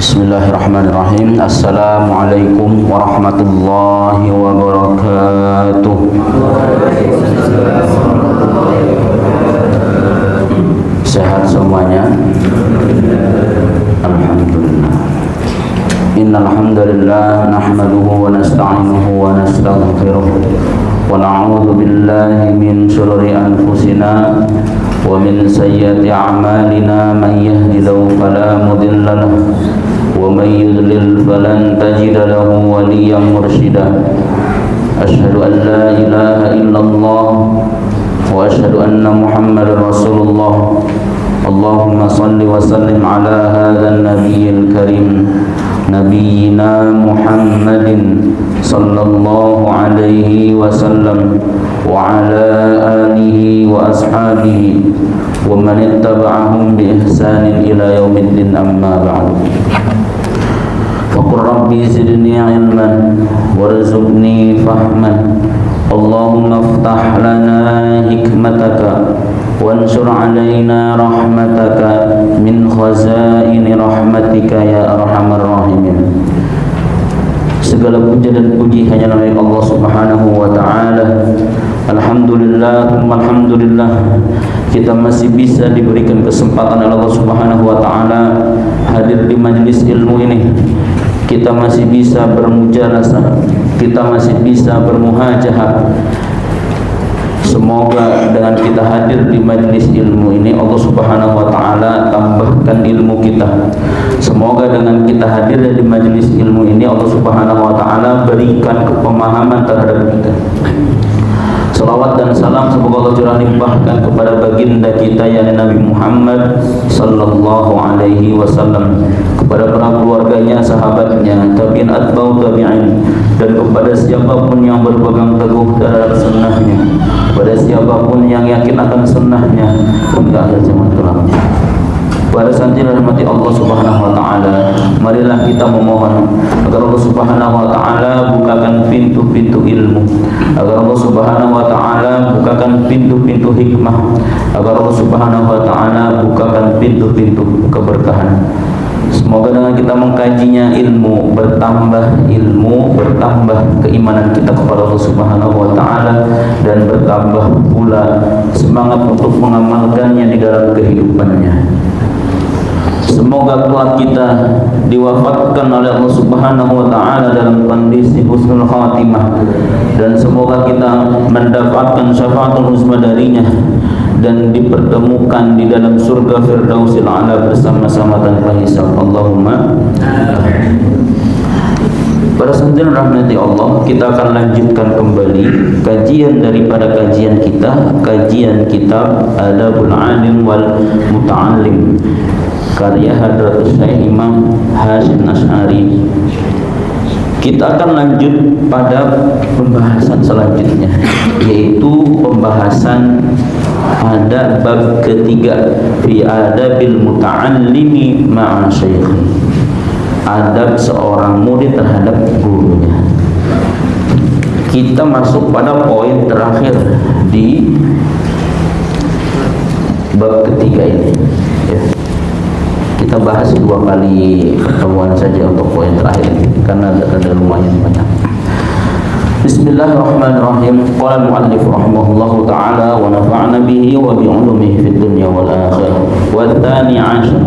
Bismillahirrahmanirrahim. Assalamualaikum warahmatullahi wabarakatuh. Sehat semuanya? Alhamdulillah. Innal hamdalillah nahmaduhu wa nasta'inuhu wa nastaghfiruh wa na'udzu billahi min shururi anfusina wa min sayyiati a'malina man yahdihillahu fala mudilla lahu wa may yudlil falan tajida lahu waliyyan mursyida. Asyhadu an la ilaha illallah wa asyhadu anna Muhammadar Rasulullah. Allahumma salli wa sallim ala hadzal nabiyil karim nabiyyina Muhammadin sallallahu alaihi wasallam wa ala alihi wa ashabihi wa man ittaba'ahum bi ihsanin ila yaumiddin, amma ba'du. Faqur rabbi zidni ilman warzuqni fahman. Allahumma iftah lana hikmataka wansur alaina rahmataka min khazaini rahmatika ya arhamar rahimin. Segala puja dan puji hanya milik Allah Subhanahu wa taala. Alhamdulillah, alhamdulillah kita masih bisa diberikan kesempatan oleh Allah Subhanahu wa taala hadir di majelis ilmu ini. Kita masih bisa bermujalasah, kita masih bisa bermuhajahah. Semoga dengan kita hadir di majelis ilmu ini Allah Subhanahu wa taala tambahkan ilmu kita. Semoga dengan kita hadir di majelis ilmu ini Allah Subhanahu wa taala berikan kepemahaman terhadap kita. Salawat dan salam semoga Allah curah limpahkan kepada baginda kita yakni Nabi Muhammad sallallahu alaihi wasallam, kepada para keluarganya, sahabatnya, tabi'in, atba'u tabi'in, dan kepada siapapun yang berpegang teguh terhadap sunnahnya, kepada siapapun yang yakin akan sunnahnya hingga akhir zaman kelak. Pada saat ini rahmati Allah Subhanahu wa taala, marilah kita memohon agar Allah Subhanahu wa taala bukakan pintu-pintu ilmu, agar Allah Subhanahu wa taala bukakan pintu-pintu hikmah, agar Allah Subhanahu wa taala bukakan pintu-pintu keberkahan. Semoga dengan kita mengkajinya ilmu, bertambah keimanan kita kepada Allah Subhanahu wa taala, dan bertambah pula semangat untuk mengamalkannya di dalam kehidupannya. Semoga kelak kita diwafatkan oleh Allah Subhanahu wa taala dalam kondisi husnul khatimah, dan semoga kita mendapatkan syafaatul uzma darinya dan dipertemukan di dalam surga Firdausil A'la bersama-sama tanpa hisab. Allahumma pada sahabat rahmati Allah, kita akan lanjutkan kembali kajian daripada kajian kita, kajian kitab Adabul Alim wal Muta'allim karya Hadratus Syekh Imam Hasyim Asy'ari. Kita akan lanjut pada pembahasan selanjutnya, yaitu pembahasan pada bab ketiga, fi adabil muta'allimi ma'a syaikh, adab seorang murid terhadap gurunya. Kita masuk pada poin terakhir di bab ketiga ini ya. Kita bahas 2 kali pertemuan saja untuk poin terakhir ini karena ada lumayan banyak. Bismillahirrahmanirrahim. Qala al-mu'allif rahimahullahu ta'ala wa nafa'na bihi wa bi 'ulumihi fid dunya wal akhirah. Wa tsani 'ashar,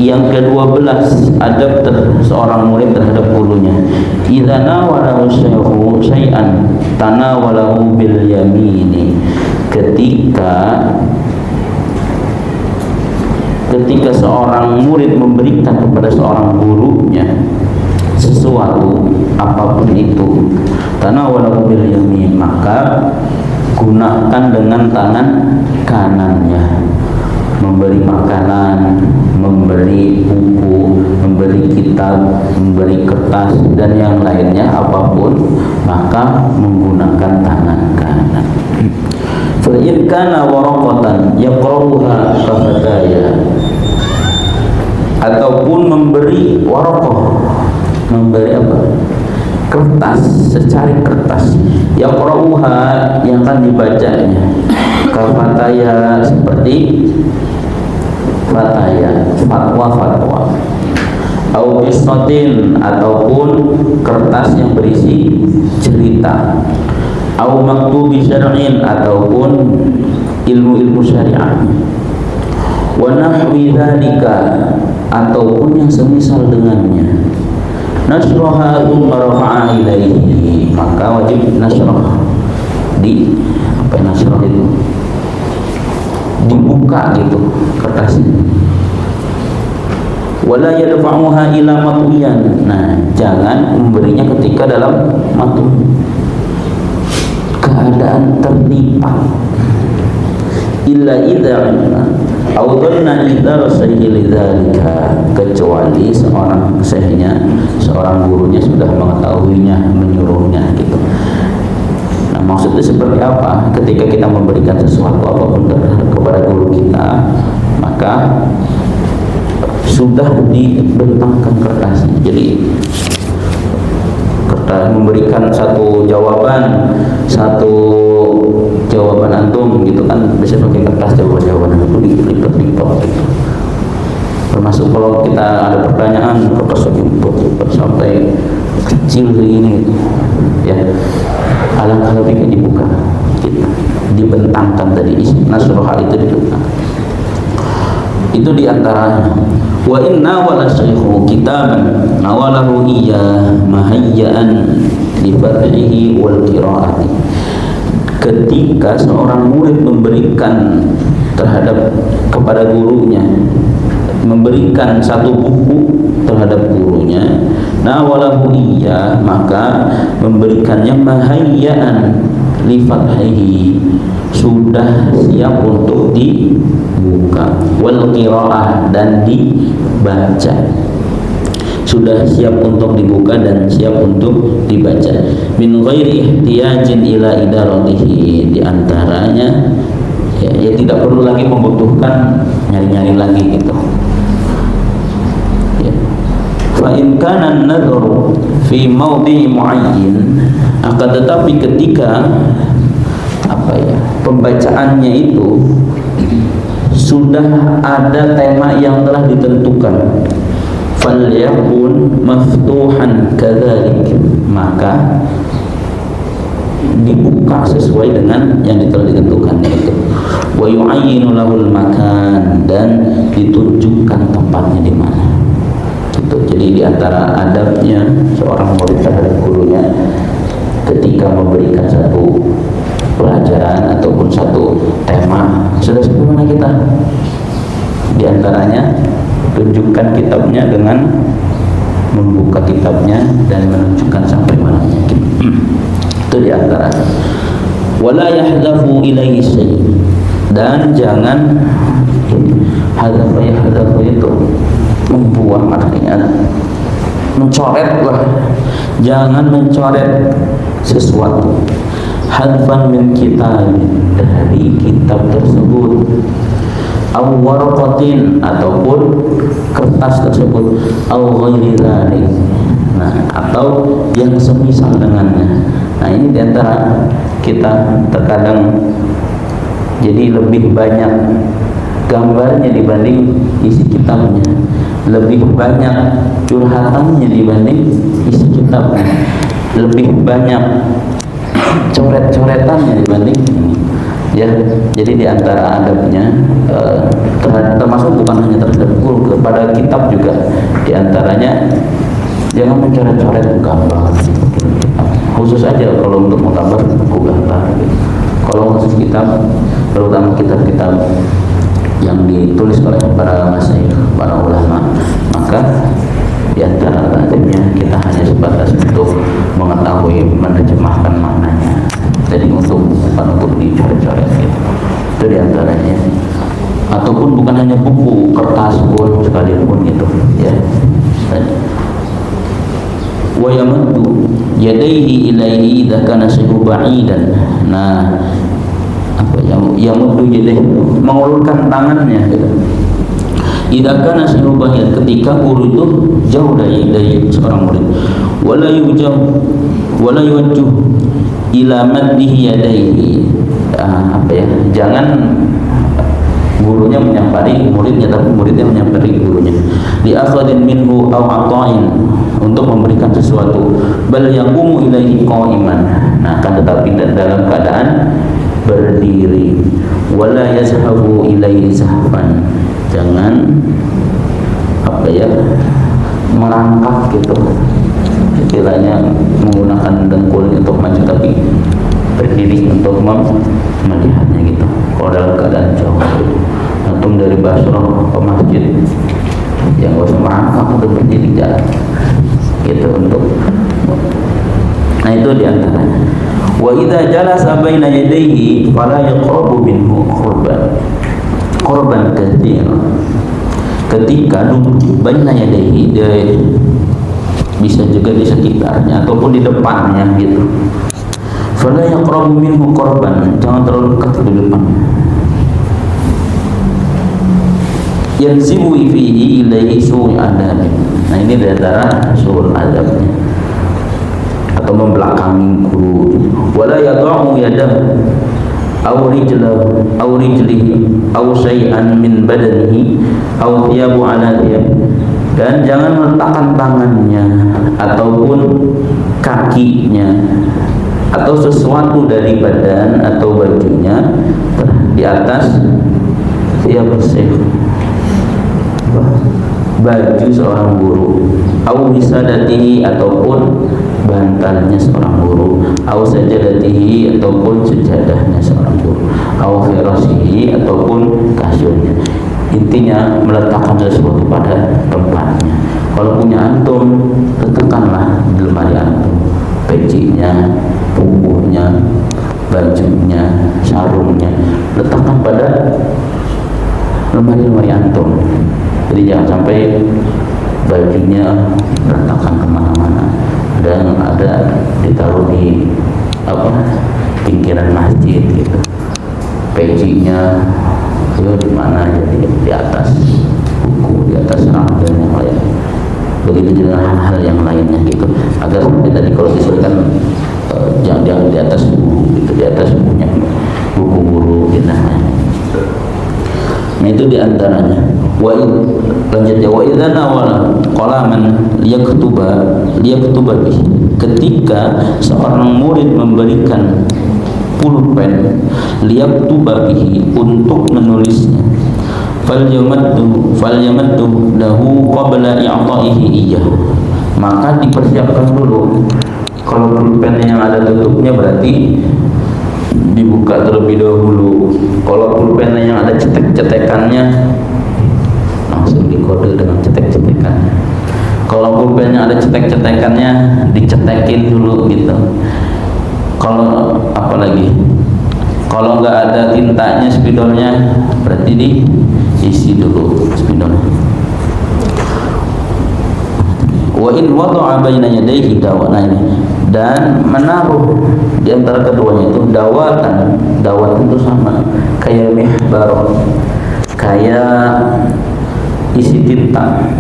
yang ke-12 adab seorang murid terhadap gurunya. Idza nawalahu syaikhu syai'an tanawalahu bil yamini, ketika seorang murid memberikan kepada seorang gurunya sesuatu apapun itu, tanawalahu bil yamin, maka gunakan dengan tangan kanannya. Memberi makanan, memberi buku, memberi kitab, memberi kertas dan yang lainnya apapun, maka menggunakan tangan kanan. Fa in kana waraqatan yaqra'uha kafataya, ataupun memberi waraqah, memberi apa? Kertas, secari kertas, yaqra'uha, yang akan dibacanya, kafataya, seperti fataya, fatwa-fatwa. au qissatin ataupun kertas yang berisi cerita, au maktubi syar'in ataupun ilmu-ilmu syariat, wa nahwi dzalika ataupun yang semisal dengannya. Nasraha thumma rafa'a ilaihi, maka wajib nasrah, di apa nasrah itu dibuka gitu kertasnya. Wala yadfa'uha ila matwiyan, nah jangan memberinya ketika dalam matu keadaan terlipat, illa idza au dhanna idza sayyi lidzalika, kecuali seorang syekhnya, seorang gurunya sudah mengetahuinya, menyuruhnya gitu. Nah maksudnya seperti apa? Ketika kita memberikan sesuatu apapun kepada guru kita, maka sudah dibentangkan kertasnya. Jadi kertas memberikan satu jawaban antum gitu kan, bisa pakai kertas jawaban itu dilipat gitu. Termasuk kalau kita ada pertanyaan, kertas dilipat sampai kecil begini gitu. Ya, alangkah lebihnya dibuka gitu. Dibentangkan tadi isi nasroha itu dibentangkan. Itu diantaranya. Wa inna wala syekhu kitaban nawalahu iya mahayyaan li fadlihi wal qiraati. Ketika seorang murid memberikan kepada gurunya, memberikan satu buku terhadap gurunya, nawalahu iya, maka memberikannya mahayyaan li fadlihi, sudah siap untuk dibuka, wal qiraah, dan dibaca, sudah siap untuk dibuka dan siap untuk dibaca. Min ghairi ihtiyajin ila idaratihi, diantaranya ya tidak perlu lagi membutuhkan nyari-nyari lagi gitu ya. Fa in kana an-nadhru fi mawdi'i mu'ayyin, akan tetapi ketika pembacaannya itu sudah ada tema yang telah ditentukan, falyakun maftuhan kadzalik, maka dibuka sesuai dengan yang telah ditentukannya itu. Wa yu'ayyinu lahul makan, dan ditunjukkan tempatnya di mana. Gitu. Jadi di antara adabnya seorang murid terhadap gurunya ketika memberikan satu pelajaran ataupun satu tema, sudah sebagaimana kita, di antaranya tunjukkan kitabnya dengan membuka kitabnya dan menunjukkan sampai mananya. Itu di antaranya. Wala yahdafu ilaihi syai', dan jangan hadzafu itu membuang, artinya mencoret lah, jangan mencoret sesuatu. Hadfan min kitab, dari kitab tersebut, aw warqatin, ataupun kertas tersebut, aw ghairi dzalik, nah atau yang semisal dengannya. Nah ini diantara kita terkadang jadi lebih banyak gambarnya dibanding isi kitabnya, lebih banyak curhatannya dibanding isi kitabnya, lebih banyak coret-coretannya dibanding ini ya. Jadi di antara adabnya termasuk bukan hanya terhadap guru, kepada kitab juga, di antaranya jangan mencoret-coret gambar khusus aja. Kalau untuk menggambar buku gambar gitu. Kalau khusus kitab, terutama kitab-kitab yang ditulis oleh para masyayikh, para ulama, maka di antara adabnya kita hanya sebatas untuk mengetahui, menerjemahkan maknanya. Jadi bukan untuk dicoret-coret gitu. Itu di antaranya. Ataupun bukan hanya buku, kertas pun sekalipun gitu ya. Wa yamaddu yadayhi ilaihi idza kana syai'un ba'idan. Nah, apa yamuddu yadayhi, mengulurkan tangannya gitu. Idza kana syai'un ba'idan, ketika guru itu jauh dari seorang murid. Wala yuwajjuh ila maddihi yadayhi, gurunya menyampari muridnya, tapi muridnya menyampari gurunya. Li akhadin minhu aw ata'in, untuk memberikan sesuatu. Bal yaqumu ilaihi qa'iman, nah kan tetapi dalam keadaan berdiri. Wala yazhabu ilaihi zahfan, jangan apa ya, merangkak gitu, istilahnya menggunakan dengkulnya untuk maju, tapi berdiri untuk melihatnya gitu. Kalau dalam keadaan jauh, antum dari Basrah ke masjid, yang gak usah merangkak, untuk berdiri jalan gitu untuk. Nah itu diantaranya. Wa idza jalasa baina yadayhi fala yaqrabu minhu qurban katsir. Ketika duduk baina yadayhi, dia bisa juga di sekitarnya ataupun di depannya gitu. Fala yaqrabu minhu qurban, jangan terlalu dekat di depannya. Yansibu fihi ilaihi su'ul adab. Nah ini di antara su'ul adabnya, atau membelakangi guru. Wala yad'u yadah aw rijlahu aw rijlihi aw syai'an min badanihi aw thiyabu ala thiyab, dan jangan meletakkan tangannya ataupun kakinya atau sesuatu dari badan atau bajunya di atas thiyab syekh, baju seorang guru, au wisadatihi, ataupun bantalnya seorang guru, au sajadatihi, ataupun sejadahnya seorang guru, au firashihi, ataupun kasurnya. Intinya meletakkan sesuatu pada tempatnya. Kalau punya antum, letakkanlah di lemari antum, pecinya, bukunya, bajunya, sarungnya, letakkan pada lemari antum. Jadi jangan sampai bajunya berantakan kemana-mana, dan ada ditaruh di pinggiran masjid gitu. Pecinya itu di mana, jadi di atas buku, di atas rak dan yang lain. Begitu juga hal-hal yang lainnya gitu, agar sampai tadi kalau disesuaikan jangan di atas buku gitu, di atas bukunya, buku guru gitu. Nah itu diantaranya. Lanjutnya, wa idza nawala qalaman liyaktuba bih, ketika seorang murid memberikan pulpen liyaktuba bihi, untuk menulisnya, falyamaddu lahu qabla i'ta'ihi iyyah, maka dipersiapkan dulu. Kalau pulpennya yang ada tutupnya berarti dibuka terlebih dahulu. Kalau pulpennya yang ada cetek-cetekannya, langsung dikode dengan cetek-cetekan. Kalau pulpennya ada cetek-cetekannya, dicetekin dulu gitu. Kalau apalagi, kalau nggak ada tintanya, spidolnya, berarti diisi dulu spidolnya. Wa in wada'a baina yadayhi dawana, dan menaruh di antara keduanya itu dawatan. Dawat itu sama kayak mihbar, kayak isi tinta.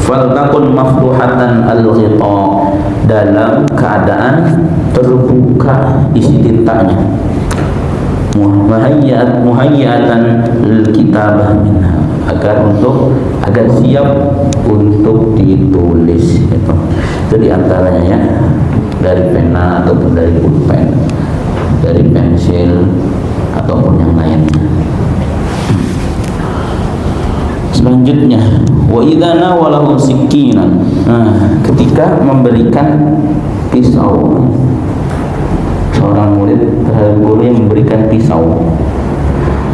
Faltakun maftuhatan al-ghita, dalam keadaan terbuka isi tintanya. Muhayyatan lil-kitabah minha, agar siap untuk ditulis gitu. Itu diantaranya ya, dari pena ataupun dari pulpen, dari pensil ataupun yang lainnya. Selanjutnya, wa idza nawalahu sikinan, ketika memberikan pisau, seorang murid terhadap guru yang memberikan pisau,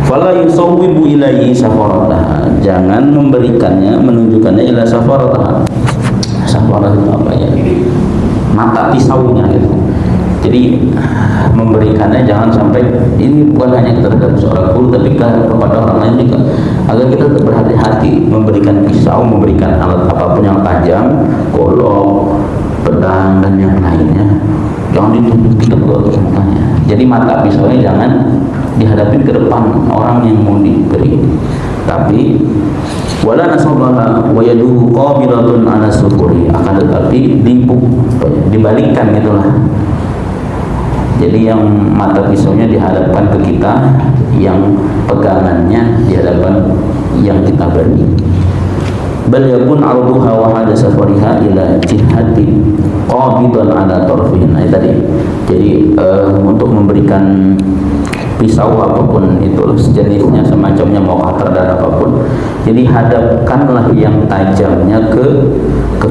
fala yusawwibu ilaihi safarataha, jangan memberikannya, menunjukkannya ila safarataha. Safarah itu apa ya? Mata pisaunya gitu. Jadi memberikannya jangan sampai, ini bukan hanya terhadap seorang guru, tapi kepada orang lain juga, agar kita berhati-hati memberikan pisau, memberikan alat apapun yang tajam, golok, pedang dan yang lainnya, jangan dituntut kita ke mukanya. Jadi mata pisaunya jangan dihadapin ke depan orang yang mau diberi, tapi wala nasabaha wa yaduhu qabilatun ala sufuri, akan tetapi dibalikkan gitulah, Jadi yang mata pisaunya dihadapkan ke kita, yang pegangannya dihadapkan yang kita beri. Bal yakun arduha wa hada safariha ila jihati qabidan ala tarfihin. Nah, tadi. Jadi untuk memberikan pisau apapun itu sejenisnya, semacamnya, mau cutter dan apapun, jadi hadapkanlah yang tajamnya ke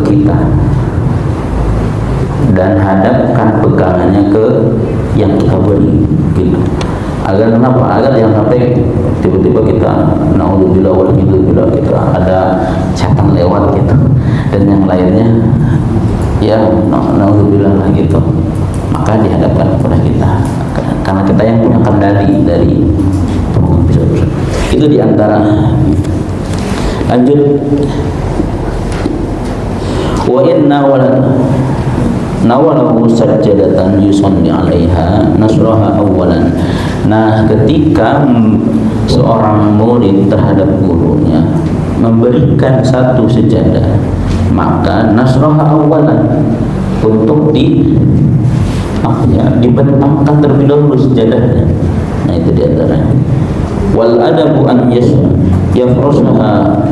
kita dan hadapkan pegangannya ke yang kita beri gitu. Agar kenapa? Agar jangan sampai tiba-tiba kita naudzubillah wal billah, kita ada setan lewat gitu dan yang lainnya ya naudzubillah lah gitu, maka dihadapkan kepada kita karena kita yang punya kendali dari pisau-pisau itu. Diantara lanjut, wa inna nawalahu sajadatan yusalli alaiha nasraha awalan. Nah, ketika seorang murid terhadap gurunya memberikan satu sejadah, maka nasraha awalan, untuk dibentangkan terlebih dahulu sejadahnya. Nah, itu diantaranya. Wal adabu an yafrushaha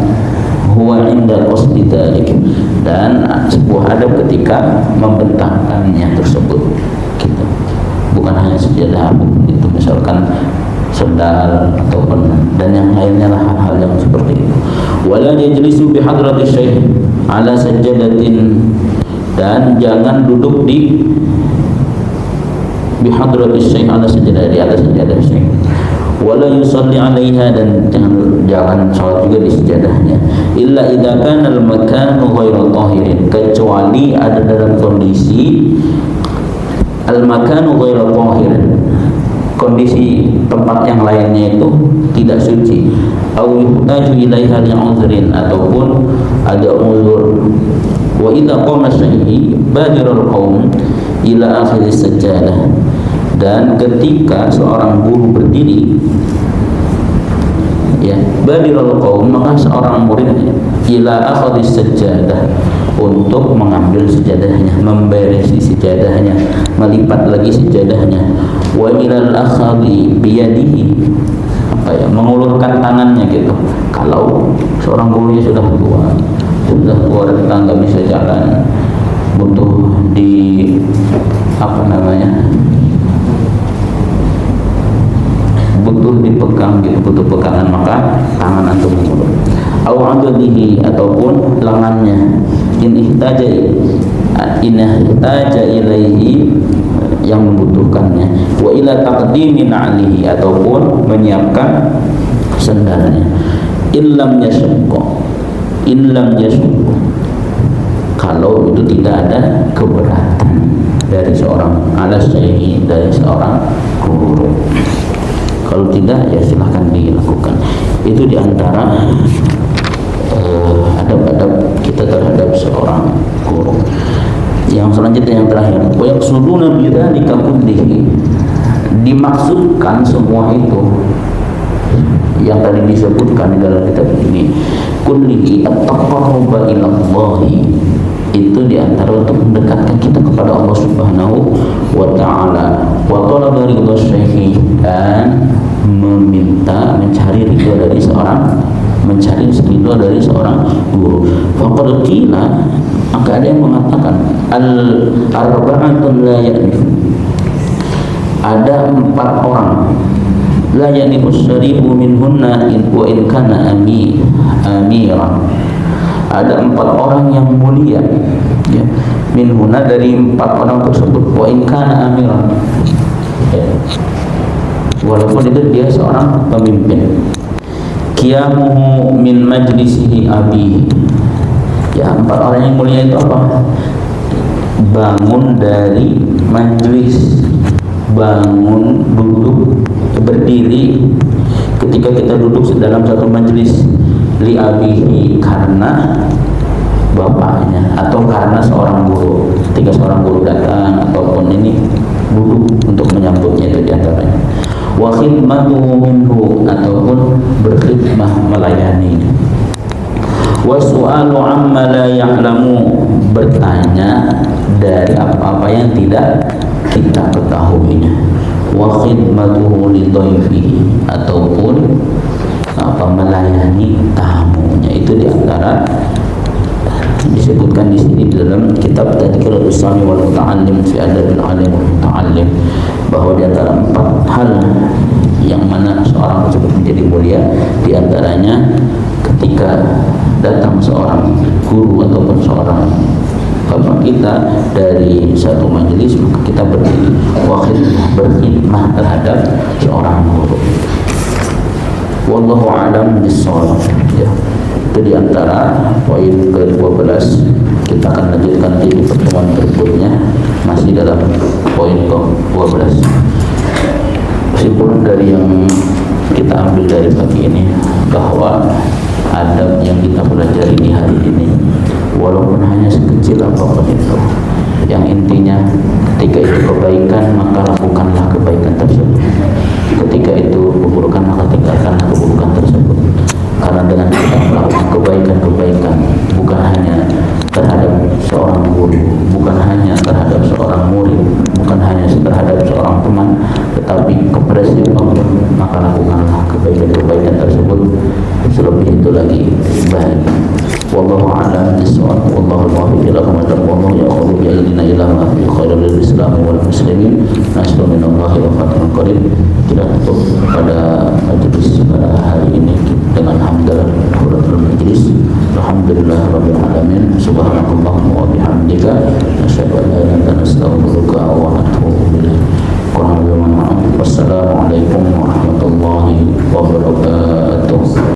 huwa inda qasdi dzalik, dan sebuah adab ketika membentangkannya tersebut gitu. Bukan hanya sejadah itu, misalkan sendal ataupun dan yang lainnya lah, hal-hal yang seperti itu. Wala yajlisu bi hadrati syekh ala sajadatin, dan jangan duduk di hadrati syekh ala sajadah, di atas sajadah syekh. Wala yusalli alaiha, dan jangan sholat juga di sejadahnya. Illa idza kana al-makanu ghairu tahirin, kecuali ada dalam kondisi al-makanu ghairu tahirin, kondisi tempat yang lainnya itu tidak suci. Au yuhtaju ilaiha li'udhrin, ataupun ada uzur. Wa idza qama syai'i badirul qaum ila akhir sajadah, dan ketika seorang guru berdiri, ya, badirul qaum, maka seorang murid ila akhir sajadah, untuk mengambil sejadahnya, memberesi sejadahnya, melipat lagi sejadahnya. Wa ilal akhadhi biyadihi, mengulurkan tangannya gitu. Kalau seorang gurunya sudah tua rentang, nggak bisa jalan, butuh butuh dipegang gitu, butuh pegangan, maka tangan antum mengulur. Au adadihi, ataupun lengannya. In ihtaja ilaihi, yang membutuhkannya. Wa ila taqdimin alihi, ataupun menyiapkan sendalnya. In lam yashqa, kalau itu tidak ada keberatan dari seorang alasyahi, dari seorang guru. Kalau tidak, ya silahkan dilakukan. Itu diantara adab-adab kita terhadap seorang guru. Yang selanjutnya, yang terakhir, wa yaqsuduna bidzalika kullihi, dimaksudkan semua itu yang tadi disebutkan di dalam kitab ini, kullihi at-taqarruba ila Allah, itu diantara untuk mendekatkan kita kepada Allah Subhanahu wa ta'ala, wa talaba ridha syekhi, dan mencari ridha dari seorang guru. Faqad qila, maka ada yang mengatakan al-arba'atun la ya'nif, ada 4 orang la yanibus syarifu minhunna wa in kana amiran, ada 4 orang yang mulia, ya, minhunna, dari 4 orang tersebut, wa in kana amiran, ya, walaupun itu dia seorang pemimpin. Qiyamuhu min majlisihi abi, ya, 4 orang yang mulia itu apa? Bangun dari majlis, bangun, duduk, berdiri ketika kita duduk dalam satu majlis, li abihi, karena bapaknya, atau karena seorang guru. Ketika seorang guru datang ataupun ini, duduk untuk menyambutnya, itu diantaranya. Wa khidmatuhu minhu, ataupun berkhidmah, melayani. Wa su'alu amma la ya'lamu, bertanya dari apa-apa yang tidak kita ketahuinya. Wa khidmatuhu li dhaifihi, ataupun melayani tamunya. Itu diantara disebutkan di sini di dalam kitab Tadhkiratul Sami wal Muta'allim fi Adabil Alim wal Muta'allim, bahwa di antara 4 hal yang mana seorang tersebut menjadi mulia, di antaranya ketika datang seorang guru ataupun seorang bapak kita dari satu majelis, maka kita berdiri berkhidmah terhadap seorang guru. Wallahu a'lam bissawab. Ya. Itu diantara poin ke-12. Kita akan lanjutkan di pertemuan berikutnya, masih dalam poin ke-12. Meskipun dari yang kita ambil dari pagi ini, bahwa adab yang kita pelajari di hari ini, walaupun hanya sekecil apapun itu, yang intinya ketika itu kebaikan, maka lakukanlah kebaikan tersebut. Ketika itu keburukan, maka tinggalkanlah keburukan tersebut. Karena dengan kita melakukan kebaikan-kebaikan, bukan hanya terhadap seorang guru, bukan hanya terhadap seorang murid, bukan hanya terhadap seorang teman, tetapi kepada siapapun, maka lakukanlah kebaikan-kebaikan tersebut. Selebih itu lagi baik. Wallahu a'lam bishawab. Wallahu muwaffiq ila aqwamit wallahu ya'khudhu bi aydina ila ma fi khairil islam wal muslimin. Nasru minallahi wa fathun qarib. Kita tutup pada majelis pada hari ini dengan hamdalah majlis. Alhamdulillah rabbil alamin. Subhanakallahumma wa bihamdika asyhadu an la ilaha illa anta astaghfiruka wa atubu ilaik. Wassalamualaikum warahmatullahi wabarakatuh.